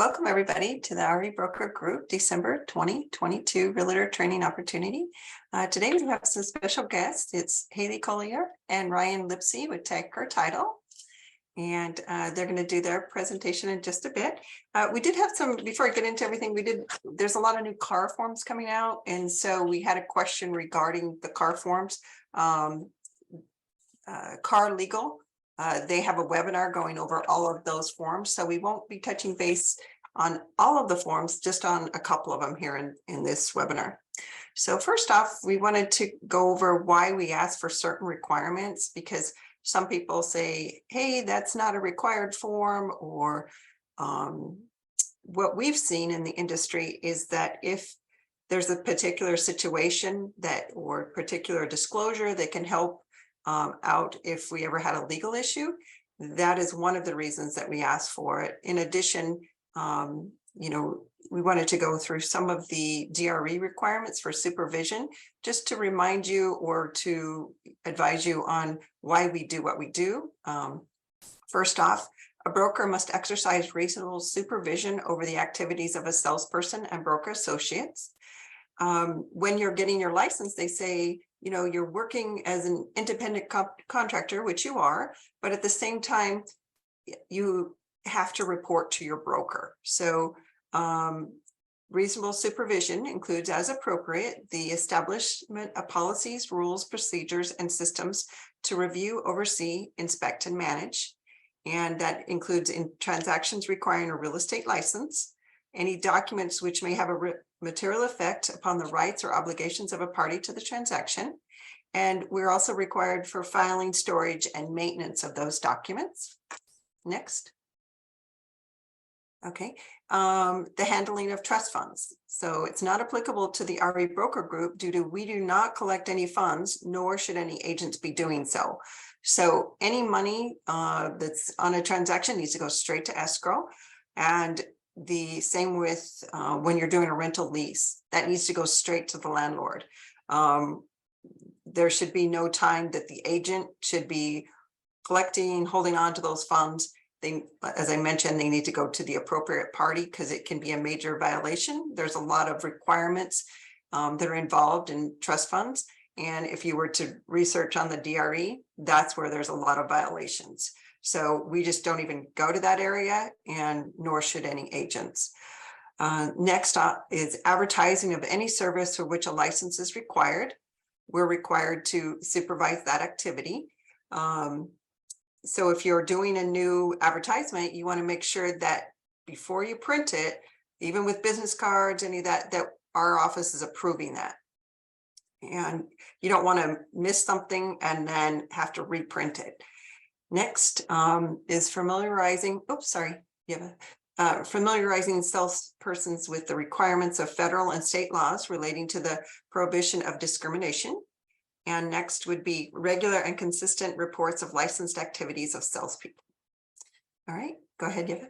Welcome everybody to the REeBroker Group December 2022 Realtor Training Opportunity. Today we have some special guests. It's Haley Collier and Ryan Lipsey with Ticor Title. And they're going to do their presentation in just a bit. We did have some, before I get into everything, there's a lot of new car forms coming out. And so we had a question regarding the car forms. Car Legal. They have a webinar going over all of those forms. So we won't be touching base on all of the forms, just on a couple of them here in this webinar. So first off, we wanted to go over why we ask for certain requirements, because some people say, hey, that's not a required form, or what we've seen in the industry is that if there's a particular situation or particular disclosure that can help out if we ever had a legal issue, that is one of the reasons that we ask for it. In addition, we wanted to go through some of the DRE requirements for supervision, just to remind you or to advise you on why we do what we do. First off, a broker must exercise reasonable supervision over the activities of a salesperson and broker associates. When you're getting your license, they say, you're working as an independent contractor, which you are, but at the same time, you have to report to your broker. So reasonable supervision includes, as appropriate, the establishment of policies, rules, procedures, and systems to review, oversee, inspect, and manage. And that includes in transactions requiring a real estate license, any documents which may have a material effect upon the rights or obligations of a party to the transaction. And we're also required for filing, storage, and maintenance of those documents. Next. Okay, the handling of trust funds. So it's not applicable to the REeBroker group due to we do not collect any funds, nor should any agents be doing so. So any money that's on a transaction needs to go straight to escrow. And the same with when you're doing a rental lease, that needs to go straight to the landlord. There should be no time that the agent should be collecting, holding on to those funds. As I mentioned, they need to go to the appropriate party because it can be a major violation. There's a lot of requirements that are involved in trust funds. And if you were to research on the DRE, that's where there's a lot of violations. So we just don't even go to that area, and nor should any agents. Next up is advertising of any service for which a license is required. We're required to supervise that activity. So if you're doing a new advertisement, you want to make sure that before you print it, even with business cards, any of that our office is approving that. And you don't want to miss something and then have to reprint it. Next is familiarizing, familiarizing salespersons with the requirements of federal and state laws relating to the prohibition of discrimination. And next would be regular and consistent reports of licensed activities of salespeople. All right, go ahead, Yeva.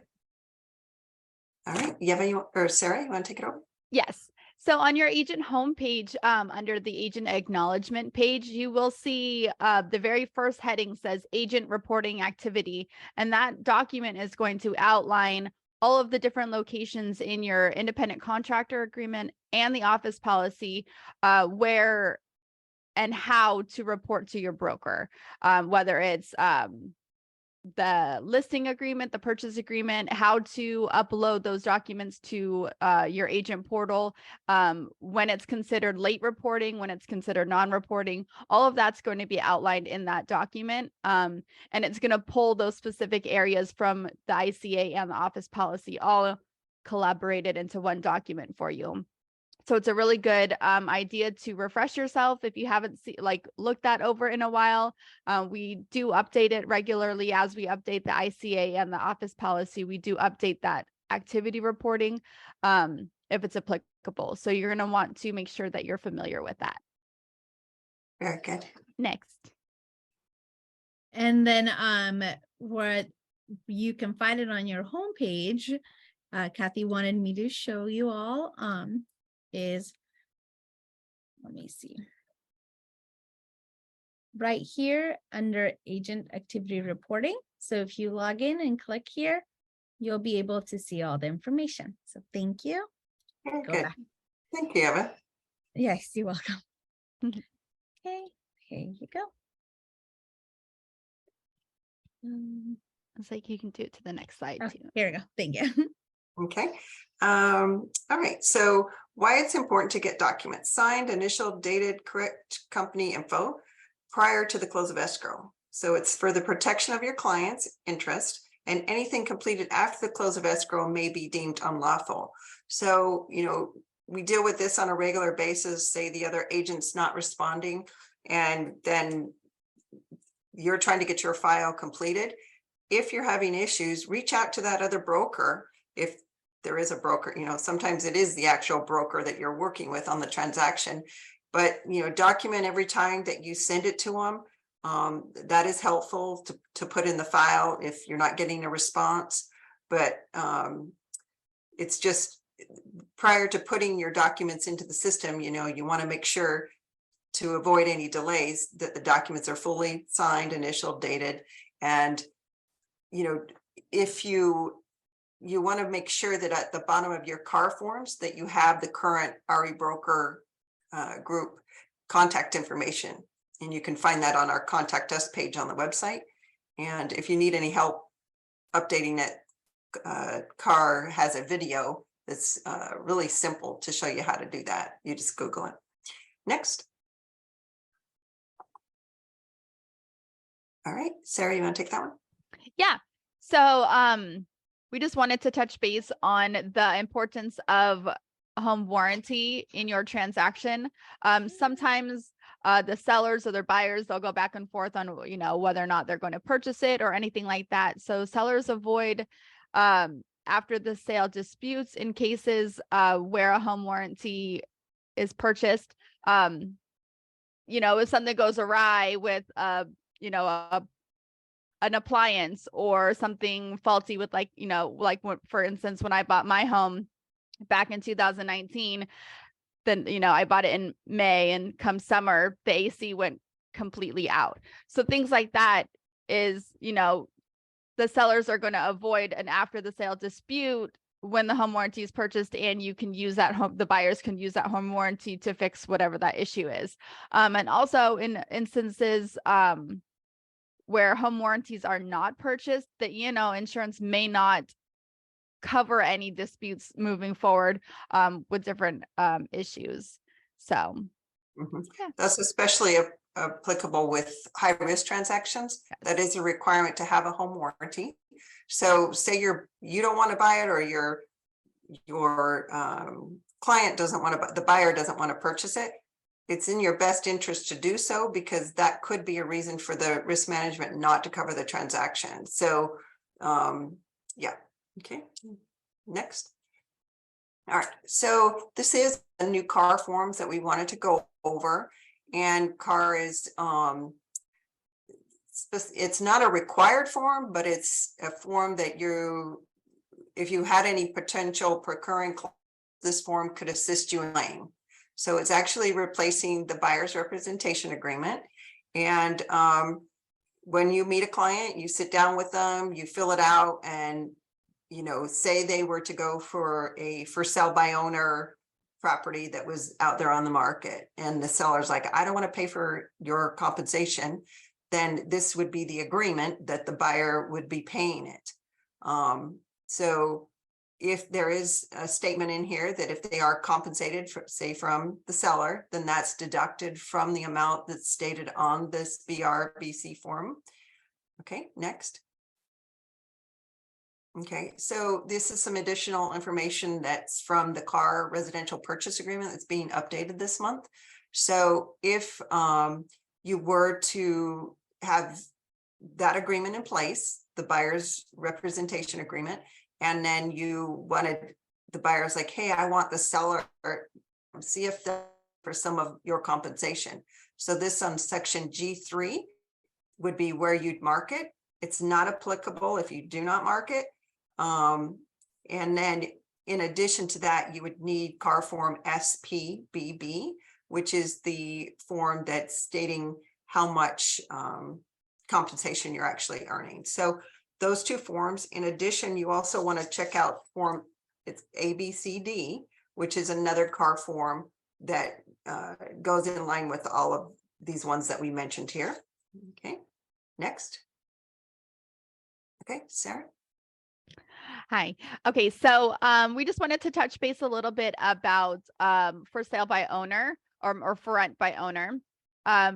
All right, Yeva, or Sarah, you want to take it over? Yes. So on your agent homepage, under the agent acknowledgement page, you will see the very first heading says agent reporting activity. And that document is going to outline all of the different locations in your independent contractor agreement and the office policy, where and how to report to your broker, whether it's the listing agreement, the purchase agreement, how to upload those documents to your agent portal, when it's considered late reporting, when it's considered non-reporting, all of that's going to be outlined in that document. And it's going to pull those specific areas from the ICA and the office policy, all collaborated into one document for you. So it's a really good idea to refresh yourself if you haven't looked that over in a while. We do update it regularly as we update the ICA and the office policy. We do update that activity reporting if it's applicable. So you're going to want to make sure that you're familiar with that. Very good. Next. And then what you can find it on your homepage, Kathy wanted me to show you all. Is, let me see, right here under agent activity reporting. So if you log in and click here, you'll be able to see all the information. So thank you. Very Go good. back. Thank you, Eva. Yes, you're welcome. Okay, here you go. It's like you can do it to the next slide Oh, too. here we go. Thank you. Okay. All right. So why it's important to get documents signed, initial, dated, correct company info prior to the close of escrow. So it's for the protection of your client's interest, and anything completed after the close of escrow may be deemed unlawful. So, we deal with this on a regular basis, say the other agent's not responding, and then you're trying to get your file completed. If you're having issues, reach out to that other broker. If there is a broker, sometimes it is the actual broker that you're working with on the transaction, but, document every time that you send it to them. That is helpful to put in the file if you're not getting a response, but it's just prior to putting your documents into the system, you want to make sure to avoid any delays that the documents are fully signed, initial, dated, and if you want to make sure that at the bottom of your car forms that you have the current REeBroker group contact information, and you can find that on our contact us page on the website. And if you need any help updating it, Car has a video that's really simple to show you how to do that. You just Google it. Next. All right, Sarah, you want to take that one? Yeah. So we just wanted to touch base on the importance of home warranty in your transaction. Sometimes the sellers or their buyers, they'll go back and forth on, whether or not they're going to purchase it or anything like that. So sellers avoid after the sale disputes in cases where a home warranty is purchased. If something goes awry with an appliance or something faulty with for instance, when I bought my home back in 2019, then, I bought it in May, and come summer, the AC went completely out. So things like that is, the sellers are going to avoid an after the sale dispute when the home warranty is purchased, and you can use the buyers can use that home warranty to fix whatever that issue is. And also in instances, where home warranties are not purchased, that, insurance may not cover any disputes moving forward with different issues. So yeah. That's especially applicable with high-risk transactions. Yes. That is a requirement to have a home warranty. So say you don't want to buy it, or your client doesn't want to, the buyer doesn't want to purchase it. It's in your best interest to do so, because that could be a reason for the risk management not to cover the transaction. So yeah. Okay, next. All right, so this is a new car forms that we wanted to go over, and car is it's not a required form, but it's a form that if you had any potential procuring, this form could assist you in laying. So it's actually replacing the buyer's representation agreement. And when you meet a client, you sit down with them, you fill it out, and say they were to go for a for sale by owner property that was out there on the market, and the seller's like, I don't want to pay for your compensation, then this would be the agreement that the buyer would be paying it. So if there is a statement in here that if they are compensated, say from the seller, then that's deducted from the amount that's stated on this BRBC form. Okay, next. Okay, so this is some additional information that's from the car residential purchase agreement that's being updated this month. So if you were to have that agreement in place, the buyer's representation agreement, and then you wanted, the buyer's like, hey, I want the seller, see if for some of your compensation. So this on section G3 would be where you'd mark it. It's not applicable if you do not mark it. And then in addition to that, you would need car form SPBB, which is the form that's stating how much compensation you're actually earning. So those two forms. In addition, you also want to check out form, it's ABCD, which is another car form that goes in line with all of these ones that we mentioned here. Okay, next. Okay, Sarah. Hi. Okay, so we just wanted to touch base a little bit about for sale by owner or for rent by owner.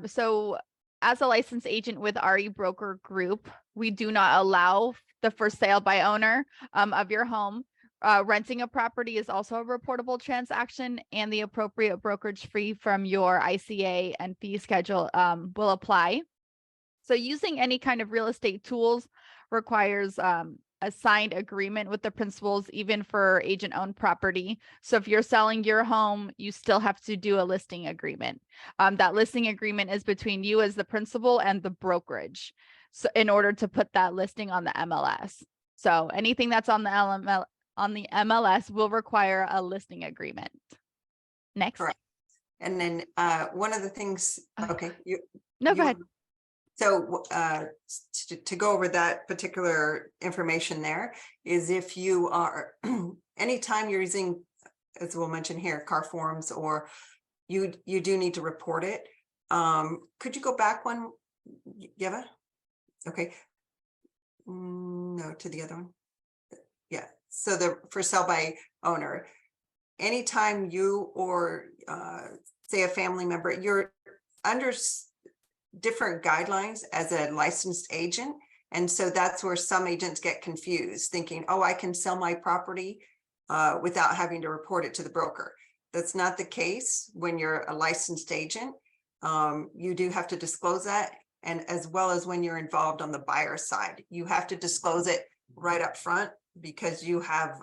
So as a licensed agent with REeBroker Group, we do not allow the for sale by owner of your home. Renting a property is also a reportable transaction, and the appropriate brokerage fee from your ICA and fee schedule will apply. So using any kind of real estate tools requires a signed agreement with the principals, even for agent-owned property. So if you're selling your home, you still have to do a listing agreement. That listing agreement is between you as the principal and the brokerage. So in order to put that listing on the MLS. So anything that's on the MLS will require a listing agreement. Next. Correct. And then one of the things, okay. No, go ahead. So to go over that particular information there is if you are, anytime you're using, as we'll mention here, car forms, or you do need to report it. Could you go back one, Yeva? Okay. No, to the other one. Yeah. So the for sale by owner, anytime you or say a family member, you're under different guidelines as a licensed agent. And so that's where some agents get confused, thinking, oh, I can sell my property without having to report it to the broker. That's not the case when you're a licensed agent. You do have to disclose that. And as well as when you're involved on the buyer side, you have to disclose it right up front, because you have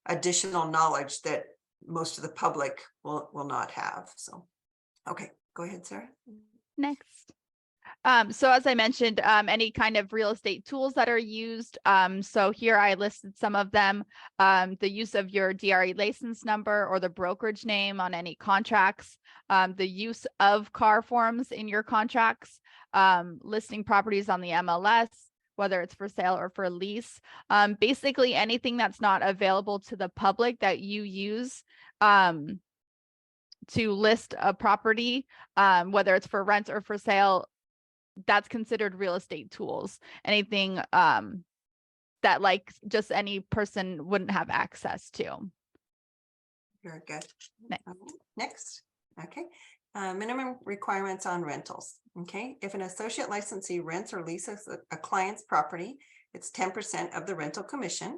additional knowledge that most of the public will not have. So, okay, go ahead, Sarah. Next. So as I mentioned, any kind of real estate tools that are used. So here I listed some of them. The use of your DRE license number or the brokerage name on any contracts, the use of car forms in your contracts, listing properties on the MLS, whether it's for sale or for lease. Basically anything that's not available to the public that you use to list a property, whether it's for rent or for sale, that's considered real estate tools. Anything that like just any person wouldn't have access to. Very good. Next. Next. Okay. Minimum requirements on rentals. Okay. If an associate licensee rents or leases a client's property, it's 10% of the rental commission.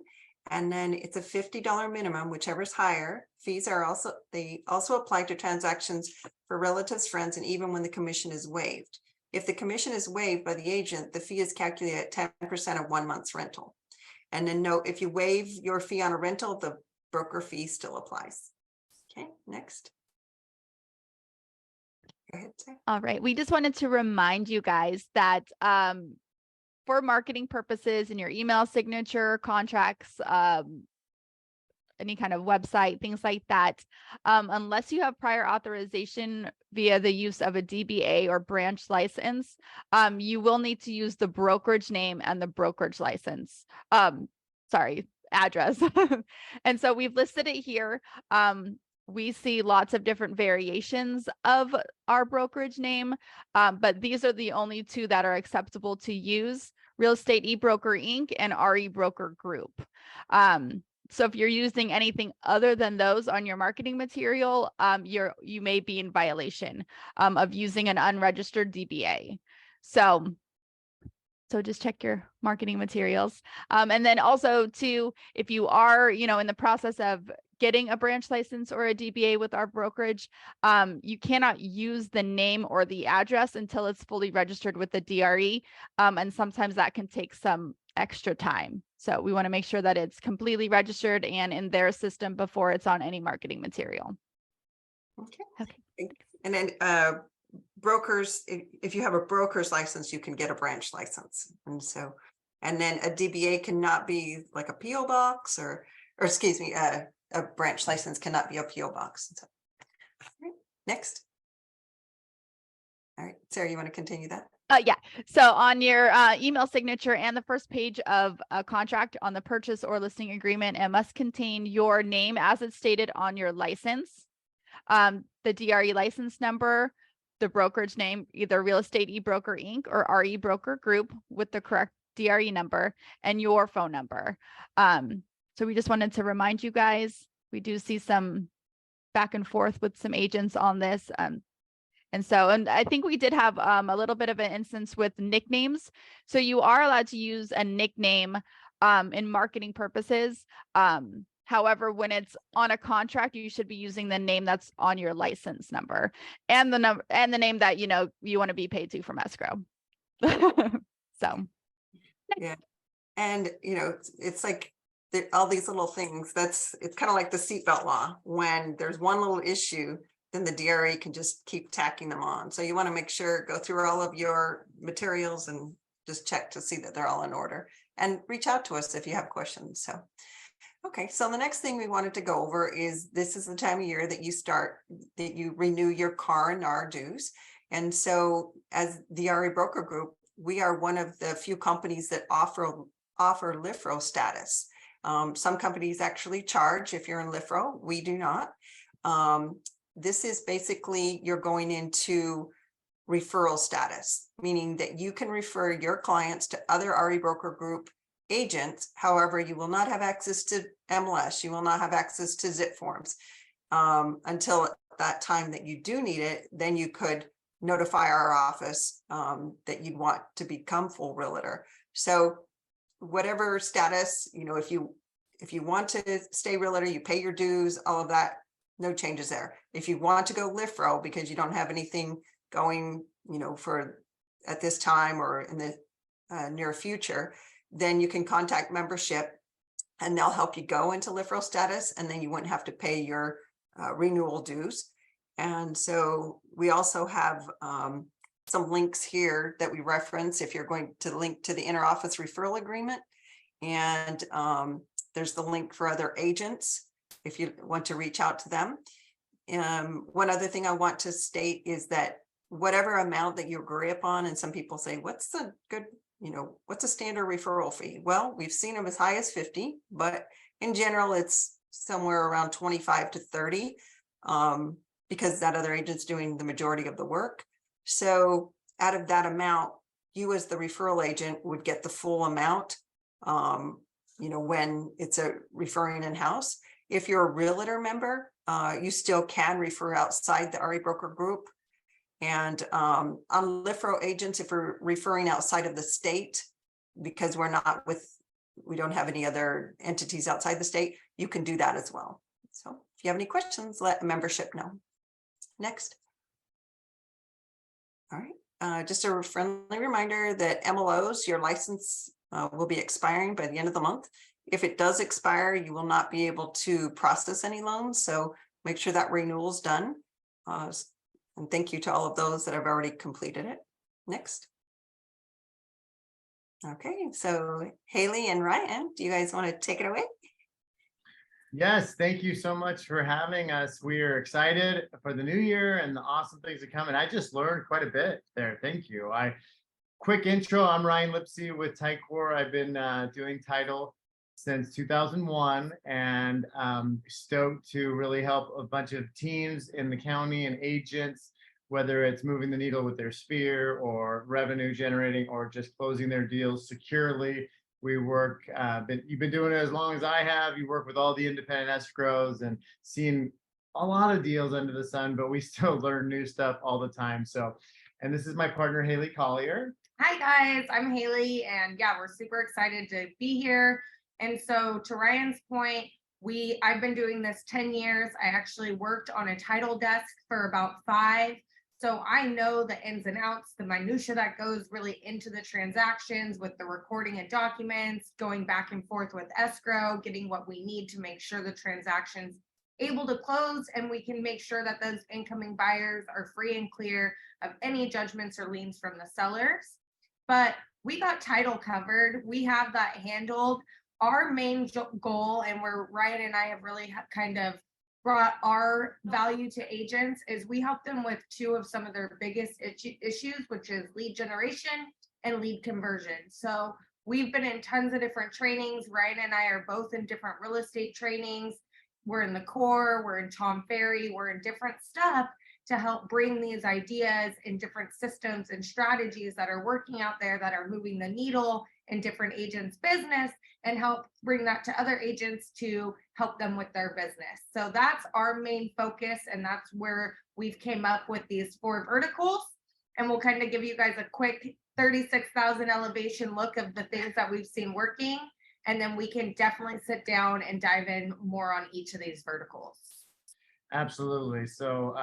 And then it's a $50 minimum, whichever's higher. Fees are also apply to transactions for relatives, friends, and even when the commission is waived. If the commission is waived by the agent, the fee is calculated at 10% of 1 month's rental. And then note, if you waive your fee on a rental, the broker fee still applies. Okay, next. Go ahead, Sarah. All right. We just wanted to remind you guys that for marketing purposes in your email signature, contracts, any kind of website, things like that, unless you have prior authorization via the use of a DBA or branch license, you will need to use the brokerage name and the brokerage license. Address. And so we've listed it here. We see lots of different variations of our brokerage name, but these are the only two that are acceptable to use: Real Estate eBroker Inc. and REeBroker Group. So if you're using anything other than those on your marketing material, you may be in violation of using an unregistered DBA. So just check your marketing materials. And then also too, if you are, in the process of getting a branch license or a DBA with our brokerage, you cannot use the name or the address until it's fully registered with the DRE. And sometimes that can take some extra time. So we want to make sure that it's completely registered and in their system before it's on any marketing material. Okay. And then brokers, if you have a broker's license, you can get a branch license. And then a DBA cannot be like a PO box or excuse me, a branch license cannot be a PO box. All right, next. All right, Sarah, you want to continue that? Yeah. So on your email signature and the first page of a contract on the purchase or listing agreement, it must contain your name as it's stated on your license, the DRE license number, the brokerage name, either Real Estate eBroker Inc. or REeBroker Group with the correct DRE number, and your phone number. So we just wanted to remind you guys, we do see some back and forth with some agents on this. And I think we did have a little bit of an instance with nicknames. So you are allowed to use a nickname in marketing purposes. However, when it's on a contract, you should be using the name that's on your license number and the number and the name that you want to be paid to from escrow. So Yeah. And it's like all these little things. It's kind of like the seatbelt law. When there's one little issue, then the DRE can just keep tacking them on. So you want to make sure, go through all of your materials and just check to see that they're all in order, and reach out to us if you have questions. So, okay. So the next thing we wanted to go over is, this is the time of year that you renew your car and R dues. And so as the REeBroker Group, we are one of the few companies that offer LIFRO status. Some companies actually charge if you're in LIFRO. We do not. This is basically, you're going into referral status, meaning that you can refer your clients to other REeBroker Group agents. However, you will not have access to MLS. You will not have access to zip forms until that time that you do need it. Then you could notify our office that you'd want to become full realtor. So whatever status, if you want to stay realtor, you pay your dues, all of that. No changes there. If you want to go LIFRO because you don't have anything going, for at this time or in the near future, then you can contact membership and they'll help you go into LIFRO status, and then you wouldn't have to pay your renewal dues. And so we also have some links here that we reference if you're going to link to the interoffice referral agreement. And there's the link for other agents if you want to reach out to them. One other thing I want to state is that whatever amount that you agree upon, and some people say, what's a good, what's a standard referral fee? Well, we've seen them as high as 50, but in general, it's somewhere around 25 to 30 because that other agent's doing the majority of the work. So out of that amount, you as the referral agent would get the full amount, when it's a referring in-house. If you're a realtor member, you still can refer outside the REeBroker Group. And on LIFRO agents, if we're referring outside of the state, because we don't have any other entities outside the state, you can do that as well. So if you have any questions, let membership know. Next. All right. Just a friendly reminder that MLOs, your license will be expiring by the end of the month. If it does expire, you will not be able to process any loans. So make sure that renewal is done. And thank you to all of those that have already completed it. Next. Okay, so Haley and Ryan, do you guys want to take it away? Yes, thank you so much for having us. We are excited for the new year and the awesome things that come. And I just learned quite a bit there. Thank you. Quick intro, I'm Ryan Lipsey with Ticor. I've been doing title since 2001, and stoked to really help a bunch of teams in the county and agents, whether it's moving the needle with their sphere or revenue generating or just closing their deals securely. We work, you've been doing it as long as I have. You work with all the independent escrows and seen a lot of deals under the sun, but we still learn new stuff all the time. So, and this is my partner, Haley Collier. Hi guys, I'm Haley, and yeah, we're super excited to be here. And so to Ryan's point, I've been doing this 10 years. I actually worked on a title desk for about 5. So I know the ins and outs, the minutia that goes really into the transactions with the recording of documents, going back and forth with escrow, getting what we need to make sure the transaction's able to close, and we can make sure that those incoming buyers are free and clear of any judgments or liens from the sellers. But we got title covered. We have that handled. Our main goal, and where Ryan and I have really kind of brought our value to agents is we help them with two of some of their biggest issues, which is lead generation and lead conversion. So we've been in tons of different trainings. Ryan and I are both in different real estate trainings. We're in the core, we're in Tom Ferry, we're in different stuff to help bring these ideas in different systems and strategies that are working out there that are moving the needle in different agents' business, and help bring that to other agents to help them with their business. So that's our main focus, and that's where we've came up with these 4 verticals. And we'll kind of give you guys a quick 36,000 elevation look of the things that we've seen working. And then we can definitely sit down and dive in more on each of these verticals. Absolutely. So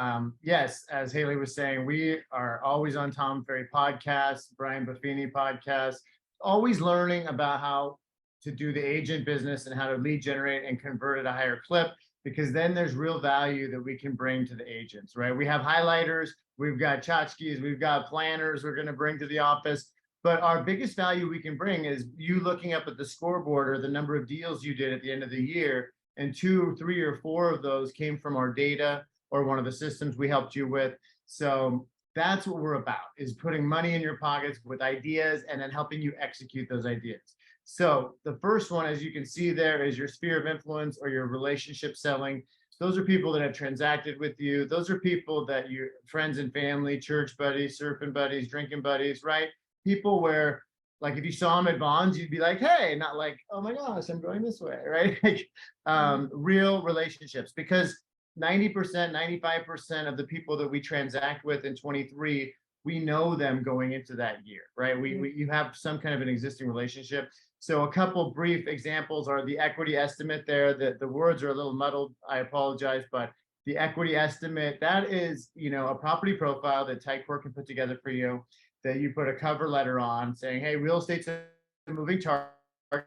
yes, as Haley was saying, we are always on Tom Ferry podcast, Brian Buffini podcast, always learning about how to do the agent business and how to lead generate and convert at a higher clip, because then there's real value that we can bring to the agents, right? We have highlighters, we've got tchotchkes, we've got planners we're going to bring to the office. But our biggest value we can bring is you looking up at the scoreboard or the number of deals you did at the end of the year. And 2, 3, or 4 of those came from our data or one of the systems we helped you with. So that's what we're about, is putting money in your pockets with ideas and then helping you execute those ideas. So the first one, as you can see there, is your sphere of influence or your relationship selling. Those are people that have transacted with you. Those are people that you, friends and family, church buddies, surfing buddies, drinking buddies, right? People where, like, if you saw them at Vaughn's, you'd be like, hey, not like, oh my gosh, I'm going this way, right? Like, real relationships, because 90%, 95% of the people that we transact with in 23, we know them going into that year, right? You have some kind of an existing relationship. So a couple brief examples are the equity estimate there. The words are a little muddled, I apologize, but the equity estimate, that is, you know, a property profile that Ticor can put together for you, that you put a cover letter on saying, hey, real estate's a moving target.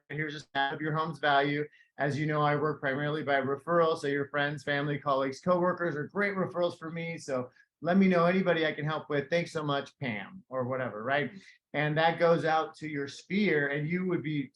Here's a snap of your home's value. As you know, I work primarily by referral. So your friends, family, colleagues, coworkers are great referrals for me. So let me know anybody I can help with. Thanks so much, Pam, or whatever, right? And that goes out to your sphere, and you would be,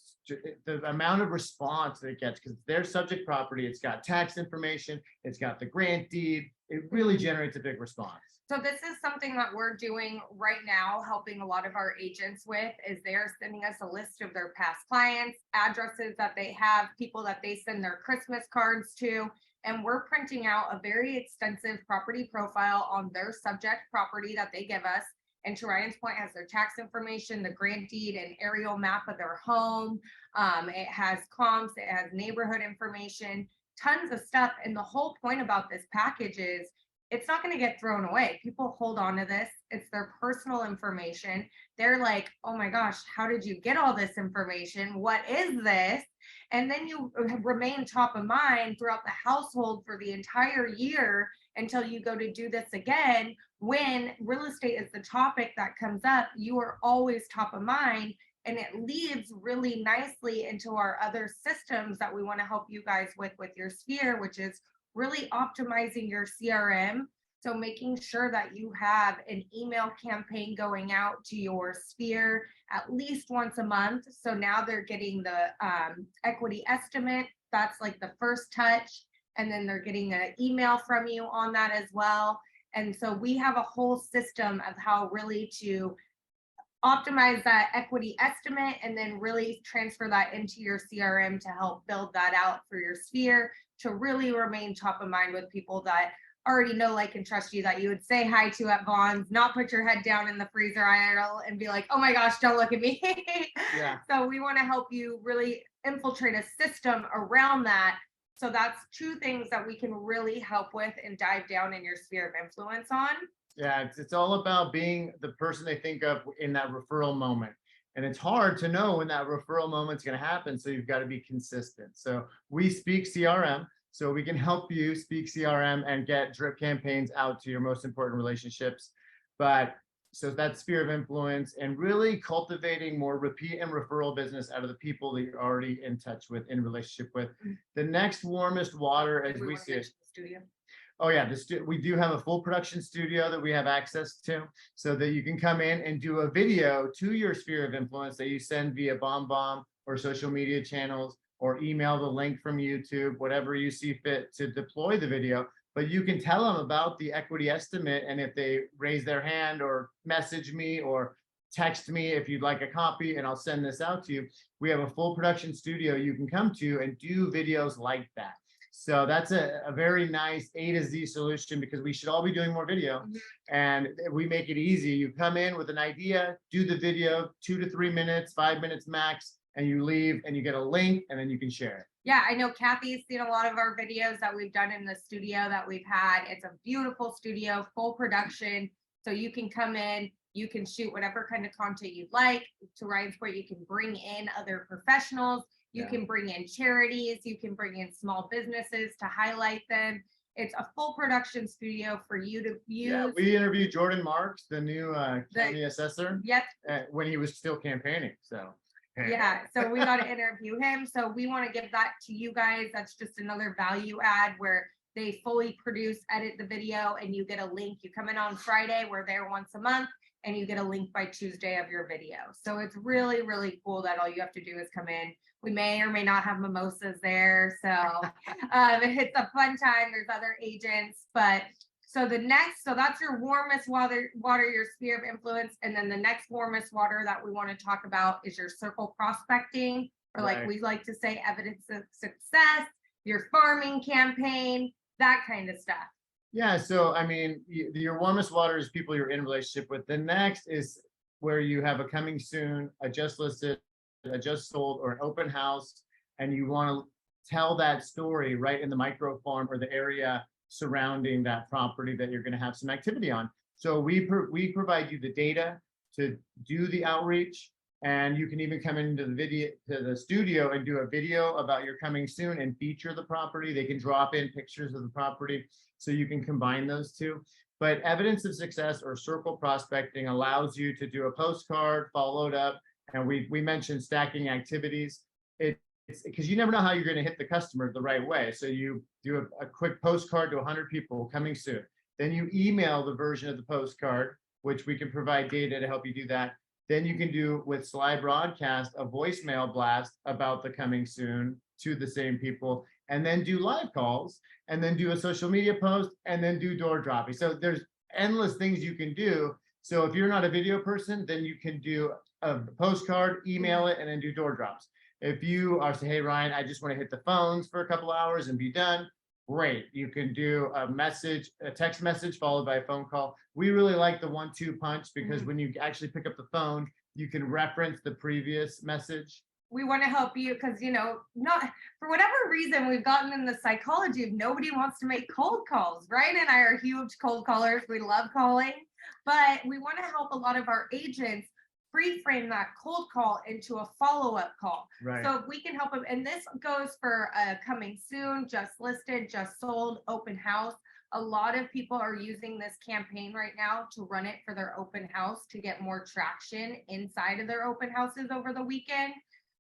the amount of response that it gets, because it's their subject property, it's got tax information, it's got the grant deed, it really generates a big response. So this is something that we're doing right now, helping a lot of our agents with, is they're sending us a list of their past clients, addresses that they have, people that they send their Christmas cards to, and we're printing out a very extensive property profile on their subject property that they give us. And to Ryan's point, has their tax information, the grant deed, an aerial map of their home. It has comps, it has neighborhood information, tons of stuff. And the whole point about this package is it's not going to get thrown away. People hold on to this. It's their personal information. They're like, oh my gosh, how did you get all this information? What is this? And then you remain top of mind throughout the household for the entire year until you go to do this again. When real estate is the topic that comes up, you are always top of mind. And it leads really nicely into our other systems that we want to help you guys with your sphere, which is really optimizing your CRM. So making sure that you have an email campaign going out to your sphere at least once a month. So now they're getting the equity estimate. That's like the first touch. And then they're getting an email from you on that as well. And so we have a whole system of how really to optimize that equity estimate and then really transfer that into your CRM to help build that out for your sphere, to really remain top of mind with people that already know, like, and trust you, that you would say hi to at Vaughn's, not put your head down in the freezer aisle and be like, oh my gosh, don't look at me. Yeah. So we want to help you really infiltrate a system around that. So that's 2 things that we can really help with and dive down in your sphere of influence on. Yeah, it's all about being the person they think of in that referral moment. And it's hard to know when that referral moment's going to happen. So you've got to be consistent. So we speak CRM. So we can help you speak CRM and get drip campaigns out to your most important relationships. But so that's sphere of influence, and really cultivating more repeat and referral business out of the people that you're already in touch with, in relationship with. The next warmest water, as we see it. Studio. Oh yeah, we do have a full production studio that we have access to, so that you can come in and do a video to your sphere of influence that you send via BombBomb or social media channels, or email the link from YouTube, whatever you see fit to deploy the video. But you can tell them about the equity estimate, and if they raise their hand or message me or text me if you'd like a copy, and I'll send this out to you. We have a full production studio you can come to and do videos like that. So that's a very nice A to Z solution, because we should all be doing more video, and we make it easy. You come in with an idea, do the video, 2 to 3 minutes, 5 minutes max, and you leave and you get a link, and then you can share it. Yeah, I know Kathy's seen a lot of our videos that we've done in the studio that we've had. It's a beautiful studio, full production. So you can come in, you can shoot whatever kind of content you'd like. To Ryan's point, you can bring in other professionals. You can bring in charities. You can bring in small businesses to highlight them. It's a full production studio for you to use. Yeah, we interviewed Jordan Marks, the new county assessor, Yep. when he was still campaigning. So yeah, so we got to interview him. So we want to give that to you guys. That's just another value add where they fully produce, edit the video, and you get a link. You come in on Friday, we're there once a month, and you get a link by Tuesday of your video. So it's really, really cool that all you have to do is come in. We may or may not have mimosas there. So it's a fun time. There's other agents, but so that's your warmest water, your sphere of influence. And then the next warmest water that we want to talk about is your circle prospecting, or like we like to say, evidence of success, your farming campaign, that kind of stuff. yeah, so I mean, your warmest water is people you're in a relationship with. The next is where you have a coming soon, a just listed, a just sold, or an open house, and you want to tell that story right in the micro farm or the area surrounding that property that you're going to have some activity on. So we provide you the data to do the outreach, and you can even come into the studio and do a video about your coming soon and feature the property. They can drop in pictures of the property, so you can combine those two. But evidence of success or circle prospecting allows you to do a postcard followed up, and we mentioned stacking activities. It's because you never know how you're going to hit the customer the right way. So you do a quick postcard to 100 people coming soon. Then you email the version of the postcard, which we can provide data to help you do that. Then you can do with Sly Broadcast a voicemail blast about the coming soon to the same people, and then do live calls, and then do a social media post, and then do door dropping. So there's endless things you can do. So if you're not a video person, then you can do a postcard, email it, and then do door drops. If you are saying, hey, Ryan, I just want to hit the phones for a couple hours and be done, great. You can do a text message followed by a phone call. We really like the 1-2 punch, because when you actually pick up the phone, you can reference the previous message. We want to help you because, not for whatever reason, we've gotten in the psychology of nobody wants to make cold calls. Ryan and I are huge cold callers. We love calling, but we want to help a lot of our agents reframe that cold call into a follow-up call. Right. So if we can help them, and this goes for coming soon, just listed, just sold, open house. A lot of people are using this campaign right now to run it for their open house to get more traction inside of their open houses over the weekend.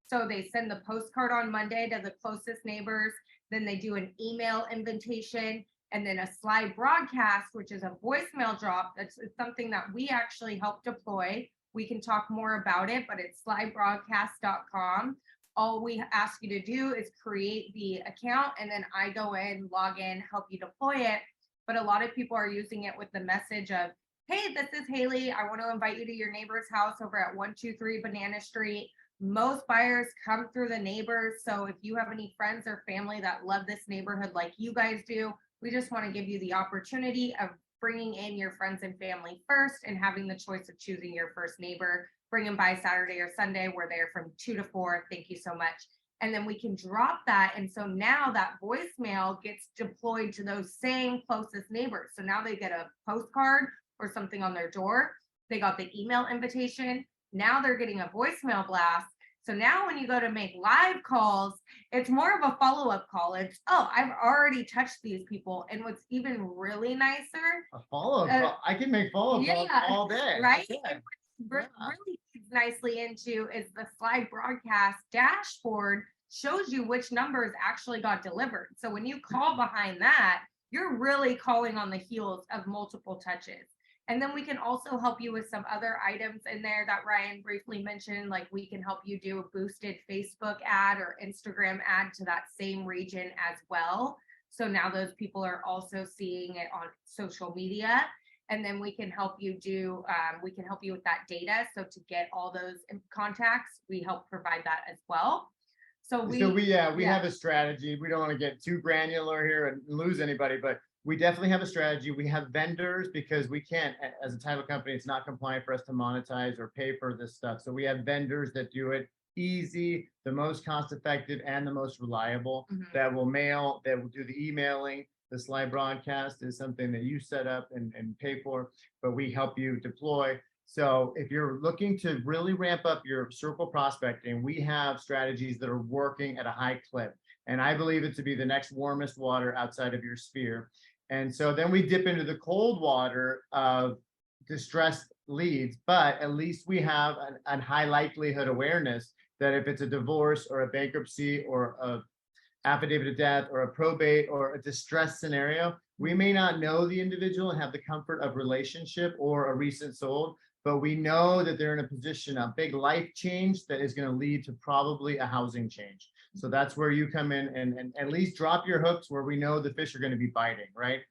So they send the postcard on Monday to the closest neighbors, then they do an email invitation, and then a Sly Broadcast, which is a voicemail drop. That's something that we actually help deploy. We can talk more about it, but it's slybroadcast.com. All we ask you to do is create the account, and then I go in, log in, help you deploy it. But a lot of people are using it with the message of, hey, this is Haley. I want to invite you to your neighbor's house over at 123 Banana Street. Most buyers come through the neighbors. So if you have any friends or family that love this neighborhood like you guys do, we just want to give you the opportunity of bringing in your friends and family first and having the choice of choosing your first neighbor. Bring them by Saturday or Sunday. We're there from 2 to 4. Thank you so much. And then we can drop that. And so now that voicemail gets deployed to those same closest neighbors. So now they get a postcard or something on their door. They got the email invitation. Now they're getting a voicemail blast. So now when you go to make live calls, it's more of a follow-up call. It's, oh, I've already touched these people. And what's even really nicer. A follow-up call. I can make follow-up calls all day. Right? Okay. Really leads nicely into is the Slide Broadcast dashboard shows you which numbers actually got delivered. So when you call behind that, you're really calling on the heels of multiple touches. And then we can also help you with some other items in there that Ryan briefly mentioned, like we can help you do a boosted Facebook ad or Instagram ad to that same region as well. So now those people are also seeing it on social media. And then we can help you with that data. So to get all those contacts, we help provide that as well. So we have a strategy. We don't want to get too granular here and lose anybody, but we definitely have a strategy. We have vendors because we can't, as a title company, it's not compliant for us to monetize or pay for this stuff. So we have vendors that do it easy, the most cost effective, and the most reliable, that will mail, that will do the emailing. This live broadcast is something that you set up and pay for, but we help you deploy. So if you're looking to really ramp up your circle prospecting, we have strategies that are working at a high clip. And I believe it to be the next warmest water outside of your sphere. And so then we dip into the cold water of distressed leads, but at least we have a high likelihood awareness that if it's a divorce or a bankruptcy or a affidavit of death or a probate or a distress scenario, we may not know the individual and have the comfort of relationship or a recent sold, but we know that they're in a position, a big life change that is going to lead to probably a housing change. So that's where you come in and at least drop your hooks where we know the fish are going to be biting, right?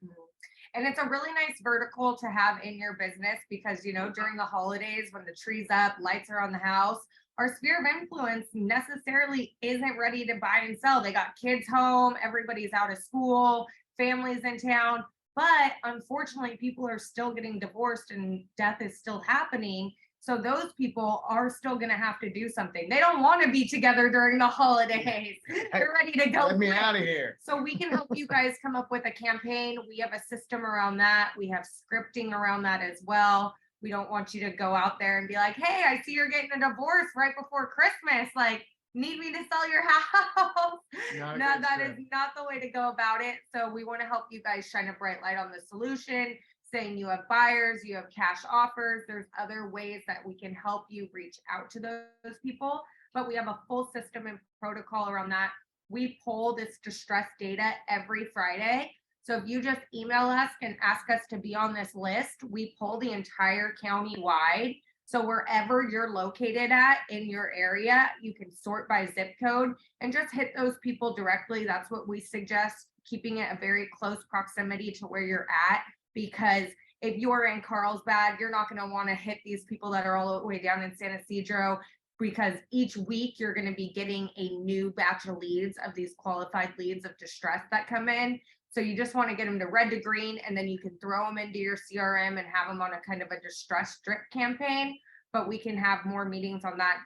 And it's a really nice vertical to have in your business because, you know, during the holidays when the tree's up, lights are on the house, our sphere of influence necessarily isn't ready to buy and sell. They got kids home, everybody's out of school, families in town. But unfortunately, people are still getting divorced and death is still happening. So those people are still going to have to do something. They don't want to be together during the holidays. They're ready to go. Let me out of here. So we can help you guys come up with a campaign. We have a system around that. We have scripting around that as well. We don't want you to go out there and be like, hey, I see you're getting a divorce right before Christmas. Like, need me to sell your house? No, that is not the way to go about it. So we want to help you guys shine a bright light on the solution, saying you have buyers, you have cash offers. There's other ways that we can help you reach out to those people, but we have a full system and protocol around that. We pull this distress data every Friday. So if you just email us and ask us to be on this list, we pull the entire county wide. So wherever you're located at in your area, you can sort by zip code and just hit those people directly. That's what we suggest, keeping it a very close proximity to where you're at, because if you're in Carlsbad, you're not going to want to hit these people that are all the way down in San Ysidro, because each week you're going to be getting a new batch of leads, of these qualified leads of distress that come in. So you just want to get them to red to green, and then you can throw them into your CRM and have them on a kind of a distress drip campaign. But we can have more meetings on that,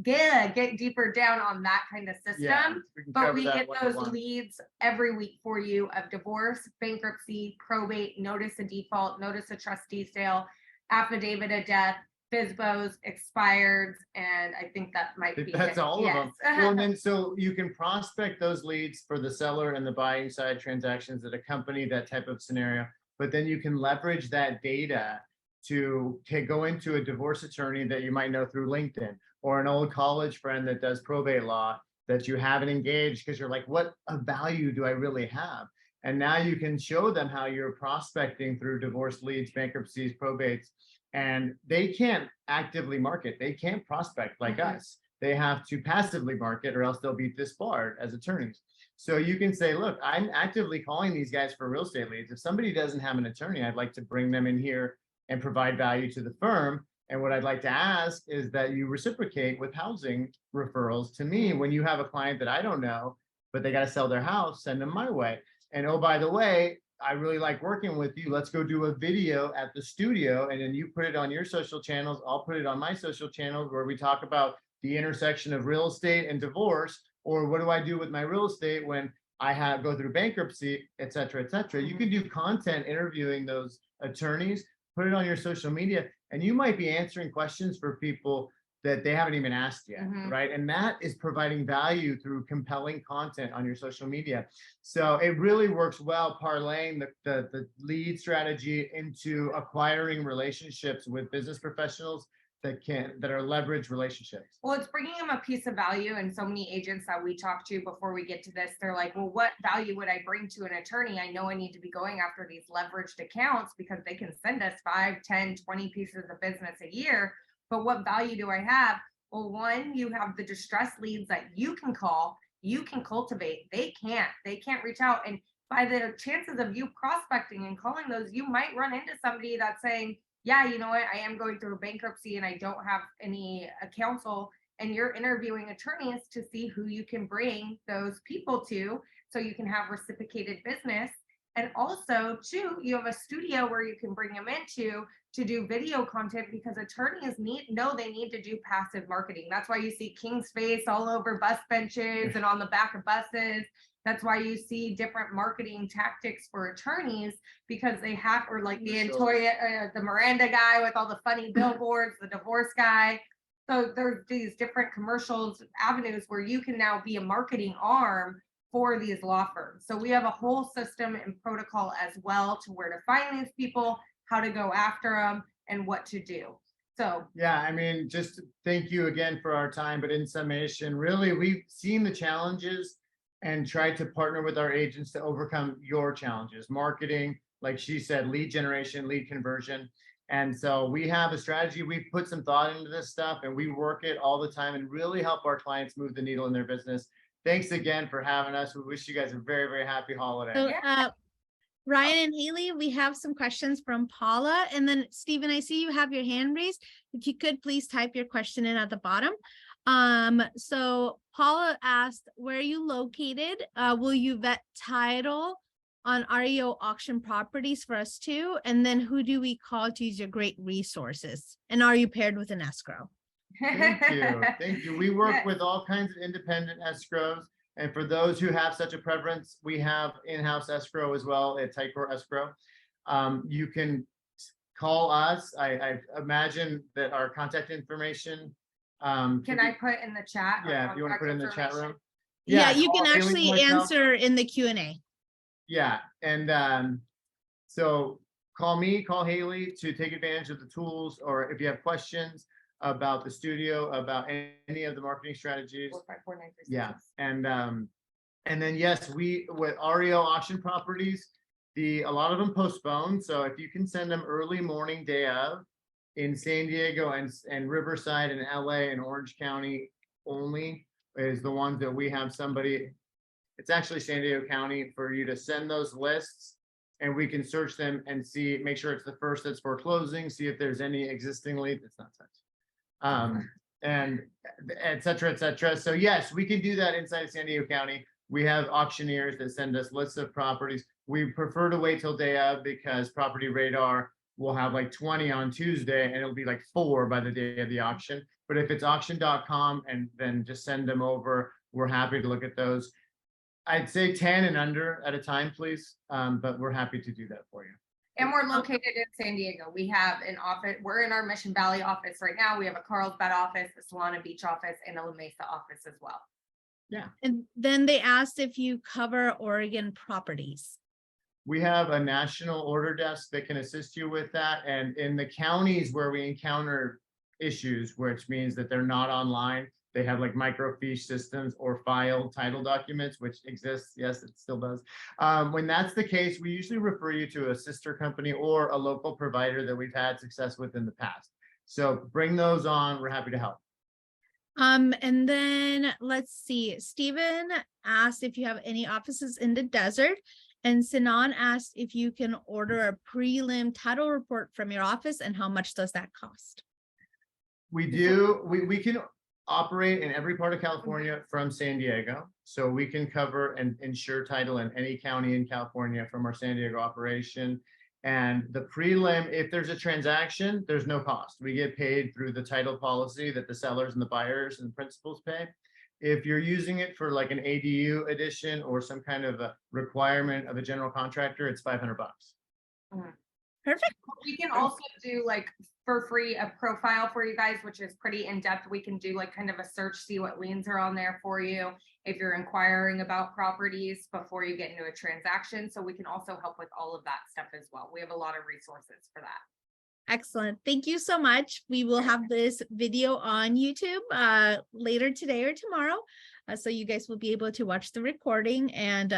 get deeper down on that kind of system. Yeah, but we get those leads every week for you of divorce, bankruptcy, probate, notice of default, notice of trustee sale, affidavit of death, FSBOs, expired, and I think that might be that's it. all of them. Well, and then so you can prospect those leads for the seller and the buying side transactions that accompany that type of scenario, but then you can leverage that data to go into a divorce attorney that you might know through LinkedIn, or an old college friend that does probate law that you haven't engaged because you're like, what value do I really have? And now you can show them how you're prospecting through divorce leads, bankruptcies, probates, and they can't actively market. They can't prospect like us. They have to passively market, or else they'll be disbarred as attorneys. So you can say, look, I'm actively calling these guys for real estate leads. If somebody doesn't have an attorney, I'd like to bring them in here and provide value to the firm. And what I'd like to ask is that you reciprocate with housing referrals to me. When you have a client that I don't know, but they got to sell their house, send them my way. And oh, by the way, I really like working with you. Let's go do a video at the studio. And then you put it on your social channels. I'll put it on my social channels, where we talk about the intersection of real estate and divorce, or what do I do with my real estate when I go through bankruptcy, et cetera, et cetera. You can do content interviewing those attorneys, put it on your social media, and you might be answering questions for people that they haven't even asked yet, right? And that is providing value through compelling content on your social media. So it really works well, parlaying the lead strategy into acquiring relationships with business professionals that are leverage relationships. Well, it's bringing them a piece of value. And so many agents that we talk to before we get to this, they're like, well, what value would I bring to an attorney? I know I need to be going after these leveraged accounts because they can send us 5, 10, 20 pieces of business a year. But what value do I have? Well, one, you have the distress leads that you can call, you can cultivate. They can't reach out. And by the chances of you prospecting and calling those, you might run into somebody that's saying, yeah, you know what, I am going through a bankruptcy and I don't have any counsel, and you're interviewing attorneys to see who you can bring those people to so you can have reciprocated business. And also, too, you have a studio where you can bring them into to do video content because attorneys know they need to do passive marketing. That's why you see King's face all over bus benches and on the back of buses. That's why you see different marketing tactics for attorneys, because they have, or like the Antoya, the Miranda guy with all the funny billboards, the divorce guy. So there's these different commercials, avenues where you can now be a marketing arm for these law firms. So we have a whole system and protocol as well to where to find these people, how to go after them, and what to do. So yeah, I mean, just thank you again for our time. But in summation, really, we've seen the challenges and tried to partner with our agents to overcome your challenges. Marketing, like she said, lead generation, lead conversion. And so we have a strategy. We've put some thought into this stuff and we work it all the time and really help our clients move the needle in their business. Thanks again for having us. We wish you guys a very, very happy holiday. So, Ryan and Haley, we have some questions from Paula. And then Stephen, I see you have your hand raised. If you could please type your question in at the bottom. So Paula asked, where are you located? Will you vet title on REO auction properties for us too? And then who do we call to use your great resources? And are you paired with an escrow? Thank you. Thank you. We work with all kinds of independent escrows. And for those who have such a preference, we have in-house escrow as well at Ticor Escrow. You can call us. I imagine that our contact information. can I put in the chat? Yeah, if you want to put it in the chat room. Yeah, you can call Haley actually myself. answer in the Q&A. Yeah, and so call me, call Haley to take advantage of the tools, or if you have questions about the studio, about any of the marketing strategies. 454-936. Yeah, and then yes, we with REO auction properties, a lot of them postponed. So if you can send them early morning day of in San Diego and Riverside and LA and Orange County only is the ones that we have somebody. It's actually San Diego County for you to send those lists and we can search them and see, make sure it's the first that's foreclosing, see if there's any existing lead. It's not such. And et cetera, et cetera. So yes, we can do that inside of San Diego County. We have auctioneers that send us lists of properties. We prefer to wait till day of because Property Radar will have like 20 on Tuesday and it'll be like 4 by the day of the auction. But if it's auction.com and then just send them over, we're happy to look at those. I'd say 10 and under at a time, please. But we're happy to do that for you. And we're located in San Diego. We have an office. We're in our Mission Valley office right now. We have a Carlsbad office, a Solana Beach office, and a La Mesa office as well. Yeah. And then they asked if you cover Oregon properties. We have a national order desk that can assist you with that. And in the counties where we encounter issues, which means that they're not online, they have like microfiche systems or filed title documents, which exists. Yes, it still does. When that's the case, we usually refer you to a sister company or a local provider that we've had success with in the past. So bring those on. We're happy to help. And then let's see, Stephen asked if you have any offices in the desert, and Sinan asked if you can order a prelim title report from your office and how much does that cost? We do. We can operate in every part of California from San Diego. So we can cover and insure title in any county in California from our San Diego operation. And the prelim, if there's a transaction, there's no cost. We get paid through the title policy that the sellers and the buyers and the principals pay. If you're using it for like an ADU edition or some kind of a requirement of a general contractor, it's $500. Perfect. We can also do like for free a profile for you guys, which is pretty in-depth. We can do like kind of a search, see what liens are on there for you if you're inquiring about properties before you get into a transaction. So we can also help with all of that stuff as well. We have a lot of resources for that. Excellent. Thank you so much. We will have this video on YouTube later today or tomorrow. So you guys will be able to watch the recording. And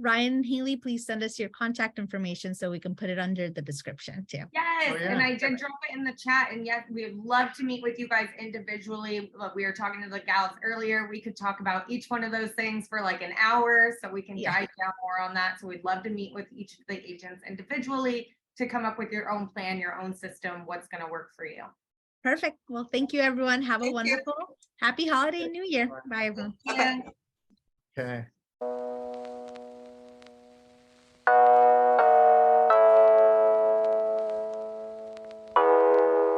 Ryan and Haley, please send us your contact information so we can put it under the description too. Yes, Oh, and yeah. I did drop it in the chat, and yes, we would love to meet with you guys individually. Look, we were talking to the gals earlier. We could talk about each one of those things for like an hour, so we can Yeah. dive down more on that. So we'd love to meet with each of the agents individually to come up with your own plan, your own system, what's going to work for you. Perfect. Well, thank you, everyone. Have a Thank you. wonderful, happy holiday and new year. Bye, everyone. Yeah. Okay.